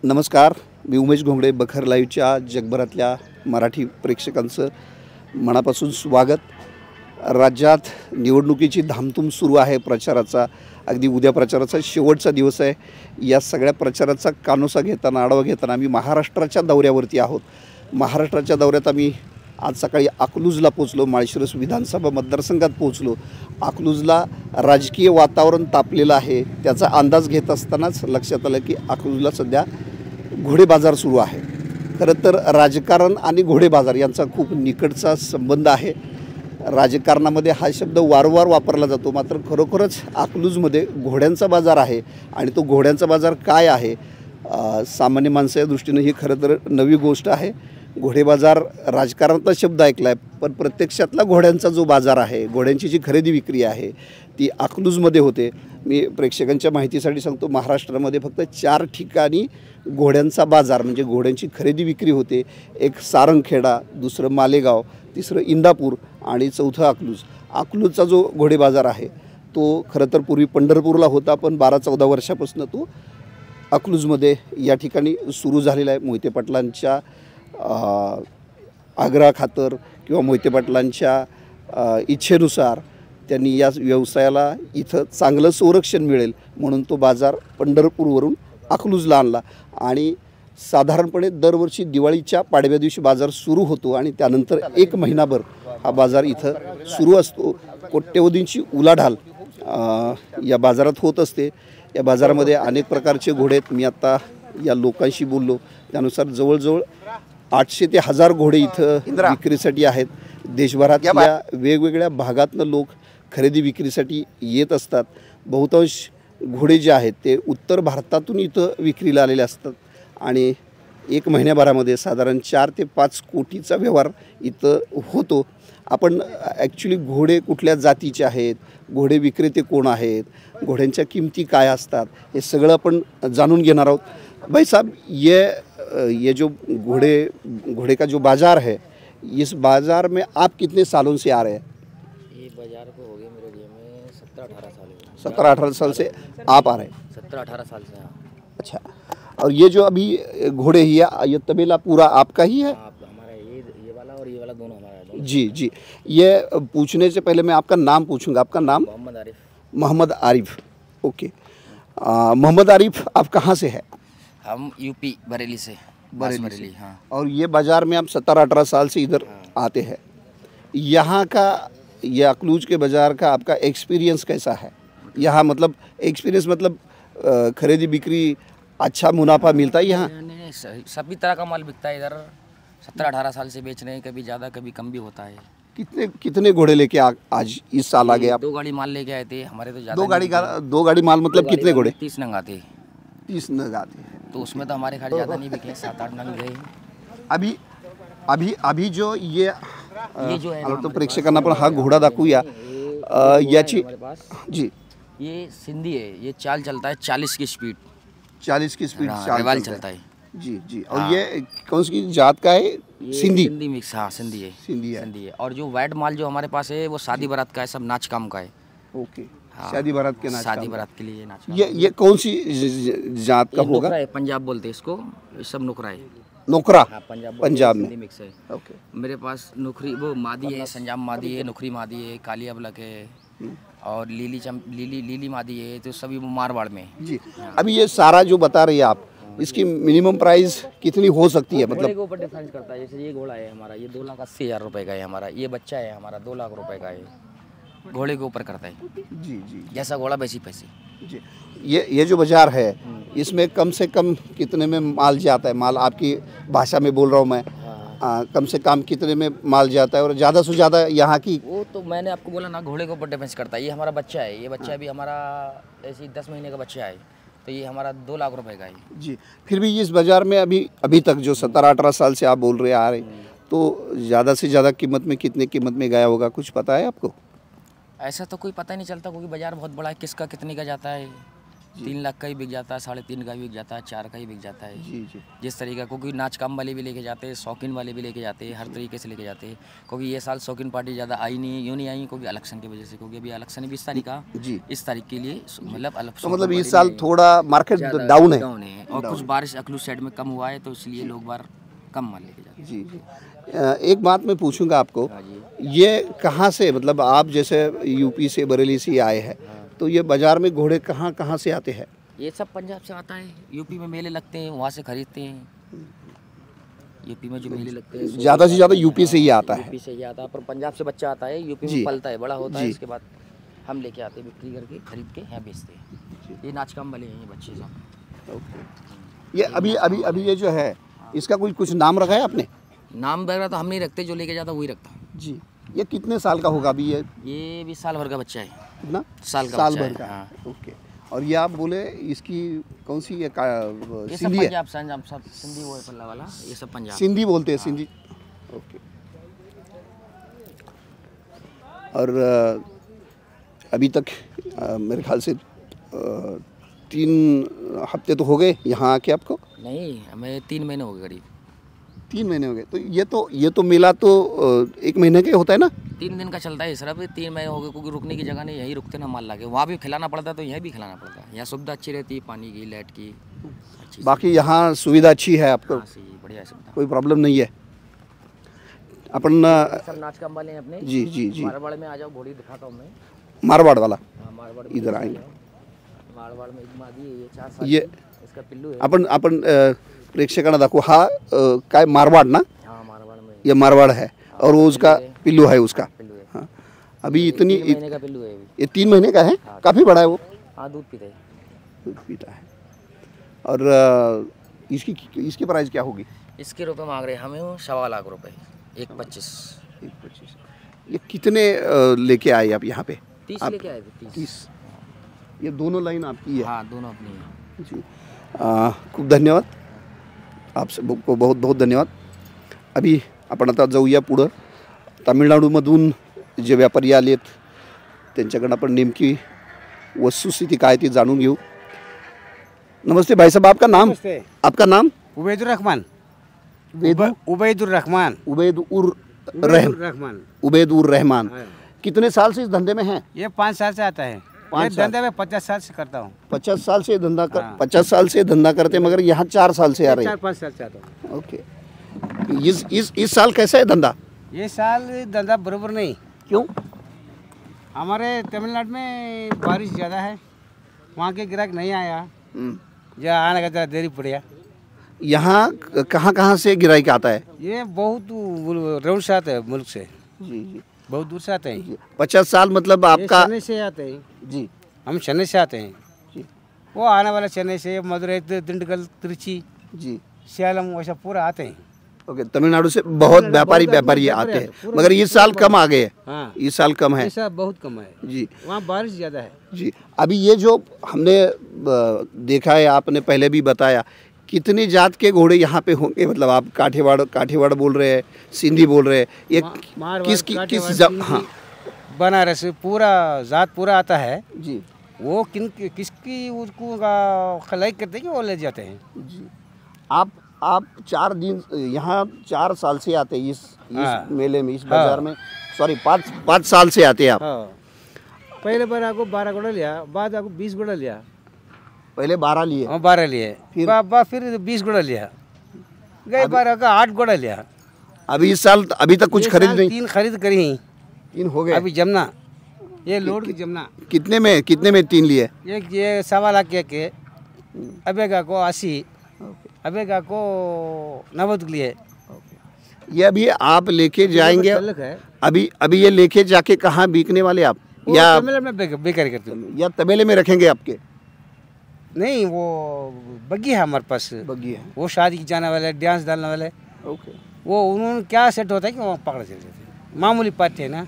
नमस्कार, मी उमेश घोंगडे. बखर लाईव्हच्या जगभरातल्या मराठी प्रेक्षकांचं मनापासून स्वागत. राज्यात निवडणुकीची धामधूम सुरू आहे. प्रचाराचा अगदी उद्या प्रचाराचा शेवटचा दिवस आहे. या सगळ्या प्रचाराचा कानोसा घेताना, आढावा घेताना आम्ही महाराष्ट्राच्या दौऱ्यावरती आहोत. महाराष्ट्राच्या दौऱ्यात आम्ही आज सकाळी अकलूजला पोचलो. माळशिरस विधानसभा मतदारसंघात पोचलो. अकलूजला राजकीय वातावरण तापलेलं आहे. त्याचा अंदाज घेत असतानाच लक्षात आलं की अकलूजला सध्या घोडे बाजार सुरू आहे. खरं तर राजकारण आणि घोडे बाजार यांचा खूप निकटचा संबंध आहे. राजकारणामध्ये हा शब्द वारंवार वापरला जातो, मात्र खरोखरच अकलूजमध्ये घोड्यांचा बाजार आहे. आणि तो घोड्यांचा बाजार काय आहे, सामान्य माणसाच्या दृष्टीनं ही खरं तर नवी गोष्ट आहे. घोडे बाजार राजकारणातला शब्द ऐकला आहे, पण प्रत्यक्षातला घोड्यांचा जो बाजार आहे, घोड्यांची जी खरेदी विक्री आहे ती अकलूजमध्ये होते. मी प्रेक्षकांच्या माहितीसाठी सांगतो, महाराष्ट्रामध्ये फक्त 4 ठिकाणी घोड्यांचा बाजार म्हणजे घोड्यांची खरेदी विक्री होते. एक सारंगखेडा, दुसरं मालेगाव, तिसरं इंदापूर आणि चौथं अकलूज. अकलूजचा जो घोडे बाजार आहे तो खरं तर पूर्वी पंढरपूरला होता, पण 12-14 वर्षापासून तो अकलूजमध्ये या ठिकाणी सुरू झालेला आहे. मोहिते पाटलांच्या आग्रहाखातर किंवा मोहिते पाटलांच्या इच्छेनुसार त्यांनी या व्यवसायाला इथं चांगलं संरक्षण मिळेल म्हणून तो बाजार पंढरपूरवरून अकलूजला आणला. आणि साधारणपणे दरवर्षी दिवाळीच्या पाडव्या दिवशी बाजार सुरू होतो आणि त्यानंतर 1 महिनाभर हा बाजार इथं सुरू असतो. कोट्यवधींची उलाढाल या बाजारात होत असते. या बाजारामध्ये अनेक प्रकारचे घोडे आहेत. मी आत्ता या लोकांशी बोललो त्यानुसार जवळजवळ 800 ते 1000 घोडे इथं विक्रीसाठी आहेत. देशभरातल्या वेगवेगळ्या भागातनं लोक खरेदी विक्रीसाठी येत असतात. बहुतांश घोडे जे आहेत ते उत्तर भारतातून इथं विक्रीला आलेले असतात आणि 1 महिन्याभरामध्ये साधारण 4 ते 5 कोटीचा व्यवहार इथं होतो. आपण ॲक्च्युली घोडे कुठल्या जातीचे आहेत, घोडे विक्रेते कोण आहेत, घोड्यांच्या किमती काय असतात, हे सगळं आपण जाणून घेणार आहोत. भाई साहब, ये जो घोड़े का जो बाज़ार है, इस बाज़ार में आप कितने सालों से आ रहे हैं? ये बाज़ार को हो गए मेरे लिए में 17-18 साल हो गए। 17-18 साल से आप आ रहे हैं? 17-18 साल से। हाँ। अच्छा, और ये जो अभी घोड़े ही है, ये तबेला पूरा आपका ही है? आप हमारा ये वाला और ये वाला दोनों हमारा है, दोनों। जी जी, ये पूछने से पहले मैं आपका नाम पूछूंगा. आपका नाम? मोहम्मद आरिफ। मोहम्मद आरिफ, ओके. मोहम्मद आरिफ, आप कहाँ से है? हम यूपी बरेली से। बरेली। हाँ। और ये बाज़ार में आप 17-18 साल से इधर आते हैं. यहाँ का, ये अकलूज के बाज़ार का आपका एक्सपीरियंस कैसा है? यहाँ मतलब एक्सपीरियंस मतलब खरीदी बिक्री अच्छा मुनाफा मिलता है यहाँ? सभी तरह का माल बिकता है इधर। 17-18 साल से बेच रहे हैं, कभी ज़्यादा कभी कम भी होता है। कितने घोड़े लेके आज इस साल आ गए आप? 2 गाड़ी माल लेके आए थे हमारे तो ज़्यादा। 2 गाड़ी माल मतलब कितने घोड़े? 30 नंग आते। 30 नग आते हैं. तो उसमें तो हमारे खर्च ज़्यादा नहीं बिके, 7-8 नंग गए। अभी जो ये जो है तो प्रेक्षकांना पण हा घोडा दाखवूया. याची हमारे पास जी, ये सिंधी है, ये चाल चलता है 40 की स्पीड। 40 की स्पीड चाल चलता है। जी जी. और ये कौन सी जात का है? सिंधी? सिंधी मिक्स। हाँ, सिंधी है। सिंधी है. सिंधी है। और जो वाइट माल जो हमारे पास है वो शादी बारात का है, सब नाच काम का है। ओके. हाँ, शादी बारात के नाच शादी का. बारात के लिए नाच काम। ये कौन सी जात का ये होगा? नुकरा है, पंजाब बोलते हैं इसको, ये सब नुकरा है। नोकरा? हाँ, पंजाब में. सिंधी मिक्स है। ओके. मेरे पास नुकरी वो मादी है, संजाम मादी है, नुकरी मादी है, काली अबलक है और लीली मादी है, तो सभी वो मारवाड़ में। जी. अभी ये सारा जो बता रही है आप, इसकी मिनिमम प्राइस कितनी हो सकती है? घोड़े मतलब के ऊपर डिफरेंस करता है। जैसे ये घोड़ा है हमारा, ये 2,80,000 रुपए का है हमारा। ये बच्चा है हमारा, 2 लाख रुपए का है। घोड़े के ऊपर करता है। जी जी जैसा घोड़ा वैसी पैसे। जी. ये जो बाजार है इसमें कम से कम कितने में माल जाता है? माल आपकी भाषा में बोल रहा हूँ मैं. कम से कम कितने में माल जाता है और ज़्यादा से ज़्यादा यहाँ की? वो तो मैंने आपको बोला ना, घोड़े के ऊपर डिपेंड करता है। ये हमारा बच्चा है, ये बच्चा भी हमारा ऐसे 10 महीने का बच्चा है, तो ये हमारा 2 लाख रुपए का है। जी. फिर भी इस बाज़ार में अभी तक जो 17-18 साल से आप बोल रहे आ रहे, तो ज़्यादा से ज़्यादा कीमत में कितने कीमत में गया होगा, कुछ पता है आपको? ऐसा तो कोई पता नहीं चलता क्योंकि बाज़ार बहुत बड़ा है, किसका कितने का जाता है 3 लाख का ही बिक जाता है, 3.5 का भी बिक जाता है, 4 का ही बिक जाता है। जी जी। जिस तरीके का, क्योंकि नाच काम वाले भी लेके जाते हैं, शौकीन वाले भी लेके जाते हैं, हर तरीके से लेके जाते हैं। क्योंकि ये साल शौकीन पार्टी ज़्यादा आई नहीं, यूँ नहीं आई क्योंकि इलेक्शन की वजह से, क्योंकि अभी इलेक्शन है 20 तारीख का। जी। इस तारीख के लिए मतलब तो मतलब इस साल थोड़ा मार्केट डाउन है। डाउन है और कुछ बारिश अखलूज साइड में कम हुआ है, तो इसलिए लोग बार कम माल लेके जाते हैं। जी जी। एक बात मैं पूछूंगा आपको, हाँ जी। ये कहाँ से, मतलब आप जैसे यूपी से बरेली से आए हैं, तो ये बाजार में घोड़े कहाँ कहाँ से आते हैं? ये सब पंजाब से आता है, यूपी में मेले लगते हैं, वहाँ से खरीदते हैं। यूपी में जो मेले लगते हैं ज़्यादा से ज़्यादा यूपी से ही आता है। यूपी से ही आता है, पर पंजाब से बच्चा आता है, यूपी जी। में पलता है, बड़ा होता है, जी। इसके बाद हम लेके आते हैं, बिक्री करके खरीद के यहाँ बेचते हैं। ये नाच काम वाले हैं ये बच्चे सब। ये अभी अभी अभी ये जो है, इसका कोई कुछ नाम रखा है आपने? नाम वगैरह तो हम नहीं रखते, जो लेके जाता वही रखता। जी। ये कितने साल का होगा अभी? ये भी साल भर का बच्चा है। कितना? साल का साल बच्चा भर है, का। हाँ। ओके। और ये आप बोले इसकी कौन सी ये ये सब सिंधी है? पंजाब संजाब सब सिंधी वो है पल्ला वाला, ये सब पंजाब। सिंधी बोलते हैं, सिंधी। ओके। और अभी तक मेरे ख्याल से 3 हफ्ते तो हो गए यहाँ आके आपको? नहीं, हमें 3 महीने हो गए करीब। 3 महीने हो गए। तो ये तो मेला तो 1 महीने के होता है ना? 3 दिन का चलता है सिर्फ, 3 महीने हो गए, क्योंकि रुकने की जगह नहीं, यहीं रुकते ना माल लाके। वहाँ भी खिलाना पड़ता है तो यहीं भी खिलाना पड़ता है। यहाँ सुविधा अच्छी रहती है, पानी की, लाइट की, अच्छी। बाकी यहाँ सुविधा अच्छी है आपको? हाँ, सही, बढ़िया सुविधा, कोई प्रॉब्लम नहीं है। अपन सब नाच काम वाले हैं अपने। जी जी जी। मारवाड़ में आ जाओ, घोड़ी दिखाता हूँ मैं। मारवाड़ वाला हाँ, मारवाड़ इधर आएंगे। मारवाड़ में एक मादी है, ये 4 साल ये की, इसका पिल्लू है। आपण प्रेक्षकांना दाखवू। हा काय मारवाड़ ना? हाँ, मारवाड़ में ये मारवाड़ है और वो उसका पिल्लू है उसका। पिल्लू है। हाँ। अभी इतनी 3 महीने का पिल्लू है अभी। ये 3 महीने का है? काफ़ी बड़ा है वो। हाँ, दूध पीते हैं। दूध पीता है। और इसकी प्राइस क्या होगी? इसके रुपए मांग रहे हैं हमें 1.25 लाख रुपए, 1.25। 1.25। ये कितने लेके आए आप यहाँ पे? 30 लेके आए थे। 30। ये दोनों लाइन आपकी है? हाँ, दोनों अपनी है। जी। खूप धन्यवाद आपसे, बहुत बहुत धन्यवाद। अभी आपण आता जाऊया पुढं. तामिळनाडूमधून जे व्यापारी आलेत त्यांच्याकडनं आपण नेमकी वस्तुस्थिती काय ती जाणून घेऊ. नमस्ते भाई साहब, आपका नाम? नमस्ते। आपका नाम? उबैदुर रहमान। उबैद उर रहमान। कितने साल से इस धंधे में हैं? ये 5 साल से आता है। 5 धंधे में 50 साल से करता हूँ। 50 साल से धंधा कर, हाँ। 50 साल से धंधा करते, मगर यहाँ 4 साल से आ रहे हैं। 4-5 साल से आता हूँ। ओके। इस साल कैसा है धंधा? ये साल धंधा बराबर नहीं। क्यों? हमारे तमिलनाडु में बारिश ज़्यादा है, वहाँ के ग्राहक नहीं आया, जहाँ आने का जरा देरी पड़ गया। यहाँ कहाँ कहाँ से गिराई आता है? ये बहुत राउंड से आते हैं, मुल्क से जी जी। बहुत दूर से आते हैं। 50 साल मतलब आपका? चेन्नई से आते हैं जी हम, चेन्नई से आते हैं जी वो आने वाला चेन्नई से, मदुरई, दिंडगल, तिरुचि, जी। सेलम वैसा पूरा आते हैं। ओके। तमिलनाडु से बहुत व्यापारी आते हैं, मगर इस साल कम आ गए। हाँ, इस साल कम है ऐसा बहुत कम है। जी वहाँ बारिश ज़्यादा है। जी। अभी ये जो हमने देखा है, आपने पहले भी बताया, कितनी जात के घोड़े यहाँ पे होंगे? मतलब आप काठीवाड़ बोल रहे हैं, सिंधी बोल रहे हैं, ये हाँ, बनारस पूरा जात पूरा आता है जी। वो किसकी उसको खलाई करते हैं कि वो ले जाते हैं जी। आप 4 दिन यहाँ 4 साल से आते हैं इस मेले में, इस बाजार में? सॉरी, 5 साल से आते हैं आप? हाँ। पहले बार आपको 12 घोड़ा लिया, बाद आपको 20 घोड़ा लिया। पहले 12 लिए? हाँ, 12 लिए, फिर 20 घोड़ा लिया, गई बार आपका 8 घोड़ा लिया। अभी इस साल अभी तक कुछ खरीद नहीं? 3 खरीद करी ही। 3 हो गए अभी जमुना, ये लोड की जमुना। कितने में 3 लिए? ये 1.25 लाख के अबेगा को 80, अबेगा को 90 के लिए। ये अभी आप लेके जाएंगे? अभी ये लेके जाके कहाँ बिकने वाले आप? या तमिल में बेकारी करते हो? या तबेले में रखेंगे आपके? नहीं, वो बग्गी है हमारे पास। बग्गी है? वो शादी की जाने वाले, डांस डालने वाले, ओके। वो उन्होंने क्या सेट होता है कि वहाँ पकड़ चले जाते हैं। मामूली पार्टी है ना,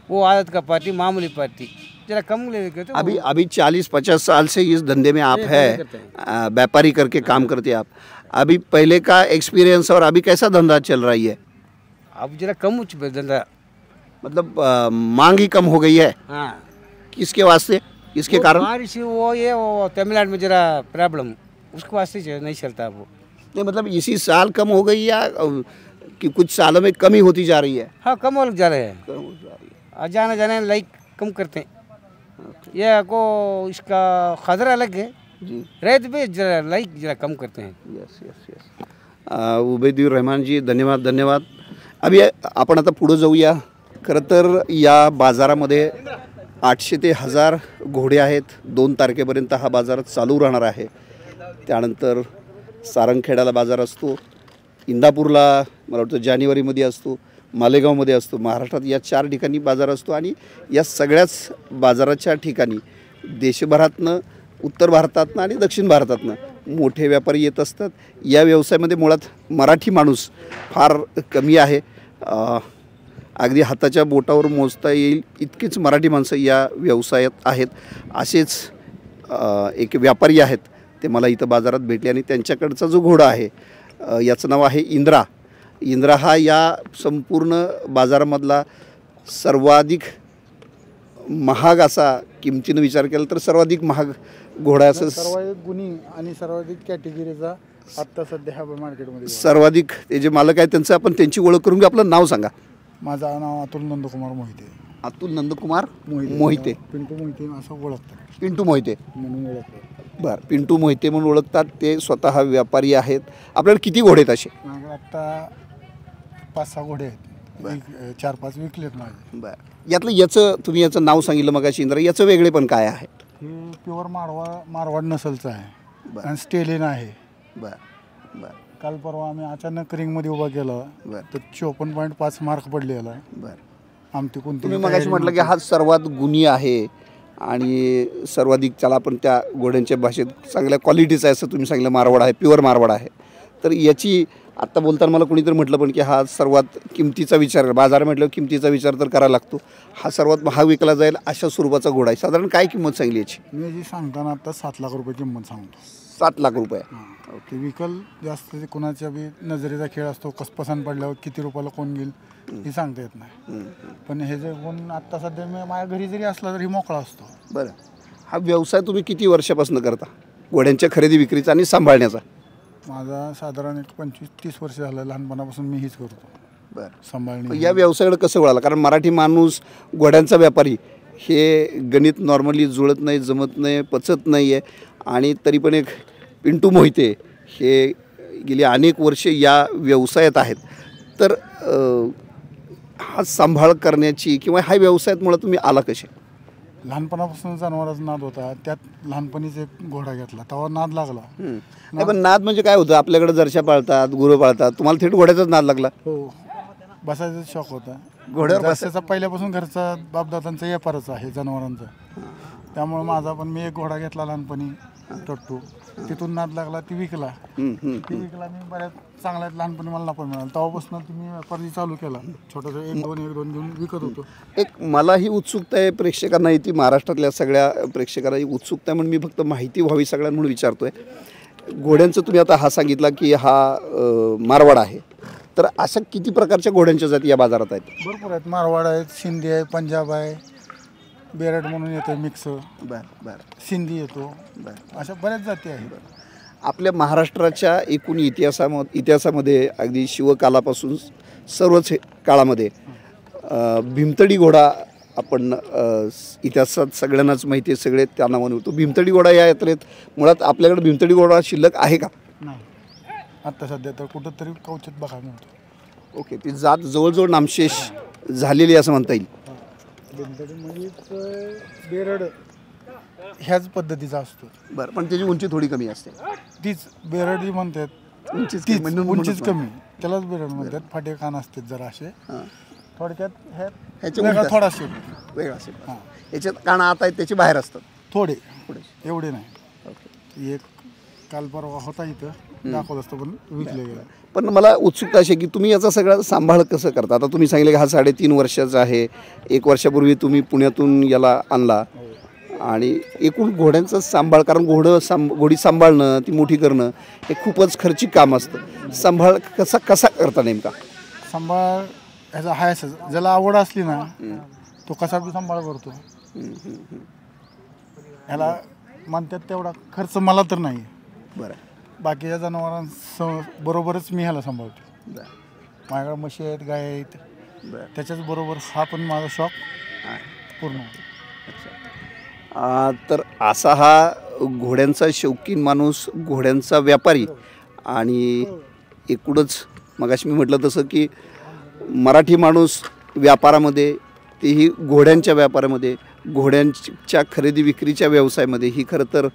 वो आदत का पार्टी, मामूली पार्टी जरा कम ले लेते। अभी 40-50 साल से इस धंधे में आप है, व्यापारी करके काम करते हैं आप। अभी पहले का एक्सपीरियंस और अभी कैसा धंधा चल रहा है? अब जरा कम धंधा, मतलब मांग ही कम हो गई है? हाँ। किसके वास्ते? इसके कारण बारिश वो तमिलनाडु में जरा प्रॉब्लम उसके वास्ते जो नहीं चलता वो। नहीं मतलब इसी साल कम हो गई या कि कुछ सालों में कमी होती जा रही है? हाँ कम हो जा रहे हैं, कम हो जा रही है। जाने जाने लाइक कम करते हैं। ये को इसका खतरा अलग है जी रेत पे जरा लाइक जरा कम करते हैं। यस यस यस उबैदुर रहमानजी धन्यवाद धन्यवाद. अभि आपण आता पुढे जाऊया. खरं तर या बाजारामध्ये 800 ते 1000 घोडे आहेत. 2 तारखेपर्यंत हा बाजार चालू राहणार आहे. त्यानंतर सारंगखेड्याला बाजार असतो, इंदापूरला मला वाटतं जानेवारीमध्ये असतो, मालेगावमध्ये असतो. महाराष्ट्रात या 4 ठिकाणी बाजार असतो आणि या सगळ्याच बाजाराच्या ठिकाणी देशभरातनं, उत्तर भारतातनं आणि दक्षिण भारतातनं मोठे व्यापारी येत असतात. या व्यवसायामध्ये मुळात मराठी माणूस फार कमी आहे. अगदी हाताच्या बोटावर मोजता येईल इतकीच मराठी माणसं या व्यवसायात आहेत. असेच एक व्यापारी आहेत, ते मला इथं बाजारात भेटले आणि त्यांच्याकडचा जो घोडा आहे याचं नाव आहे इंद्रा. इंद्रा हा या संपूर्ण बाजारामधला सर्वाधिक महाग असा किमतीनं विचार केला तर सर्वाधिक महाग घोडा असं सर्वाधिक गुणी आणि सर्वाधिक कॅटेगरीचा आत्ता सध्या ह्या मार्केटमध्ये सर्वाधिक ते जे मालक आहेत त्यांचं आपण त्यांची ओळख करून घेऊ. आपलं नाव सांगा. माझं नाव अतुल नंदकुमार मोहिते. अतुल नंदकुमार मोहिते. पिंटू मोहिते असं ओळखतात. पिंटू मोहिते म्हणून ओळखतात. बरं, पिंटू मोहिते म्हणून ओळखतात. ते स्वतः व्यापारी आहेत. आपल्याला किती घोडे आहेत असे? माझ्याकडे आत्ता 5-6 घोडे आहेत. 4-5 विकलेत माझे. बरं, यातलं याचं तुम्ही याचं नाव सांगितलं मगाशी इंद्रा, याचं वेगळे पण काय आहे? हे प्युअर मारवाड नसलचं आहे बरं. आणि स्टेलिन आहे. बरं बरं काल परवा आम्ही अचानक रिंगमध्ये उभा केला बरं तर 54.5 मार्क पडलेला. बरं. आमची कोणती तुम्ही मगाशी म्हटलं की हा सर्वात गुणी आहे आणि सर्वाधिक त्याला आपण त्या घोड्यांच्या भाषेत चांगल्या क्वालिटीचा आहे असं तुम्ही सांगितलं. मारवाड आहे, प्युअर मारवाड आहे. तर याची आत्ता बोलताना मला कोणीतरी म्हटलं पण की हा सर्वात किमतीचा विचार, बाजार म्हटलं किमतीचा विचार तर करायला लागतो. हा सर्वात महाग विकला जाईल अशा स्वरूपाचा घोडा आहे. साधारण काय किंमत सांगली याची? मी जी सांगताना आता 7 लाख रुपये किंमत सांगतो. 7 लाख रुपये. ओके. विकल जास्त कोणाच्या बी नजरेचा खेळ असतो. कसं पसंत पडल्यावर किती रुपयाला कोण घेईल हे सांगता येत नाही. पण हे जे कोण आत्ता सध्या मी माझ्या घरी जरी असला तरी मोकळा असतो. बरं, हा व्यवसाय तुम्ही किती वर्षापासून करता घोड्यांच्या खरेदी विक्रीचा आणि सांभाळण्याचा? माझा साधारण एक 25-30 वर्ष झालं. लहानपणापासून मी हीच करतो. बरं, सांभाळणे. या व्यवसायाकडे कसं वळाला? कारण मराठी माणूस घोड्यांचा व्यापारी हे गणित नॉर्मली जुळत नाही, जमत नाही, पचत नाही आहे. आणि तरी पण एक पिंटू मोहिते हे गेली अनेक वर्षे या व्यवसायात आहेत. तर हा सांभाळ करण्याची किंवा ह्या व्यवसायात मुळात तुम्ही आला कसे? लहानपणापासून जनावरांचा नाद होता. त्यात लहानपणीच एक घोडा घेतला, तेव्हा नाद लागला. नाही पण नाद म्हणजे काय होतं? आपल्याकडे जरशा पाळतात, गुरं पाळतात, तुम्हाला थेट घोड्याचाच नाद लागला? हो, बसायचा शौक होता. घोड्यावर बसायचा पहिल्यापासून घरचा बापदादांचा व्यापारच आहे जनावरांचा. त्यामुळे माझा पण मी एक घोडा घेतला लहानपणी टट्टू. तिथून नाद लागला, ती विकला. ती विकला मी बऱ्याच चांगल्या लहानपणी मला नफा मिळाला. तेव्हापासून तुम्ही व्यापारी चालू केला. छोटासा 1-2 घेऊन विकत होतो. एक मलाही उत्सुकता आहे, प्रेक्षकांना ती महाराष्ट्रातल्या सगळ्या प्रेक्षकांना उत्सुकता आहे म्हणून मी फक्त माहिती व्हावी सगळ्यांना म्हणून विचारतोय. घोड्यांचं तुम्ही आता हा सांगितला की हा मारवाड आहे, तर अशा किती प्रकारच्या घोड्यांच्या जाती या बाजारात आहेत? भरपूर आहेत. मारवाड आहेत, सिंधी आहे, पंजाब आहे, बेरड म्हणून येतं मिक्स. बरं बरं. सिंधी येतो. बरं. अशा बऱ्याच जाती आहेत. आपल्या महाराष्ट्राच्या एकूण इतिहासामध्ये अगदी शिवकालापासून सर्वच काळामध्ये भीमतडी घोडा आपण इतिहासात सगळ्यांनाच माहिती आहे, सगळे त्या नावाने होतो. भीमतडी घोडा या यात्रेत मुळात आपल्याकडे भीमतडी घोडा शिल्लक आहे का? नाही, आत्ता सध्या तर कुठंतरी कवचित बघायला मिळतो. ओके, ती जात जवळजवळ नामशेष झालेली असं म्हणता येईल. भीमतडी म्हणजे बेरड ह्याच पद्धतीचा असतो. बरं, पण त्याची उंची थोडी कमी असते. तीच बेरड जी म्हणतात, उंचीच तीच कमी, उंचीच कमी, त्यालाच बेरड म्हणतात. फाटे कान असतात जरा असे. थोडक्यात ह्याच्या वेगळा उलट थोडा शेप वेगळा असेल. याच्यात कान आत आहेत त्याचे बाहेर असतात थोडे, पुढे. एवढे नाही. एक काल परवा होता इथं दाखवत असतो पण विकले गेला. पण मला उत्सुकता अशी की तुम्ही याचा सगळा सांभाळ कसं करता? आता तुम्ही सांगितले की हा 3.5 वर्षाचा आहे. 1 वर्षापूर्वी तुम्ही पुण्यातून याला आणला आणि एकूण घोड्यांचा सांभाळ, कारण घोडी सांभाळणं, ती मोठी करणं हे खूपच खर्चिक काम असतं. सांभाळ कसा करता नेमका? सांभाळ ह्याचा हाय ज्याला आवड असली ना तो कसा बी सांभाळ करतो. ह्याला म्हणतात तेवढा खर्च मला तर नाही. बरं बाकीच्या जनावरांबरोबरच मी ह्याला सांभाळतो. बरं माझ्याकडे म्हशी आहेत, गाय आहेत, बरं त्याच्याच बरोबर हा पण माझा शॉक पूर्ण होतो. तर असा हा घोड्यांचा शौकीन माणूस, घोड्यांचा व्यापारी आणि एकूणच मगाशी मी म्हटलं तसं की मराठी माणूस व्यापारामध्ये, तेही घोड्यांच्या व्यापारामध्ये, घोड्यांच्या खरेदी विक्रीच्या व्यवसायामध्ये ही खरं तर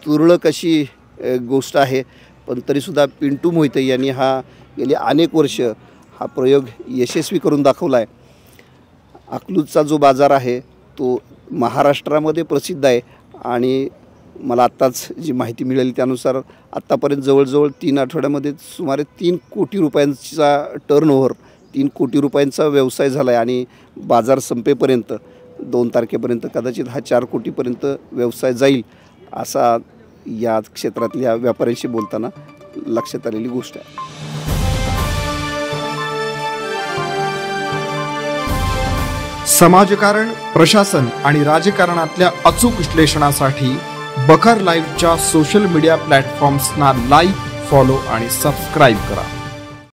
तुरळक अशी गोष्ट आहे. पण तरीसुद्धा पिंटू मोहिते यांनी हा गेली अनेक वर्ष हा प्रयोग यशस्वी करून दाखवला आहे. अकलूजचा जो बाजार आहे तो महाराष्ट्रामध्ये प्रसिद्ध आहे आणि मला आत्ताच जी माहिती मिळाली त्यानुसार आत्तापर्यंत जवळजवळ 3 आठवड्यामध्ये सुमारे 3 कोटी रुपयांचा टर्नओव्हर, 3 कोटी रुपयांचा व्यवसाय झाला आहे आणि बाजार संपेपर्यंत 2 तारखेपर्यंत कदाचित हा 4 कोटीपर्यंत व्यवसाय जाईल असा या क्षेत्रातल्या व्यापाऱ्यांशी बोलताना लक्षात आलेली गोष्ट आहे. समाजकारण, प्रशासन आणि राजकारणातल्या अचूक विश्लेषणासाठी बखर लाईव्हच्या सोशल मीडिया प्लॅटफॉर्म्सना लाईक, फॉलो आणि सबस्क्राईब करा.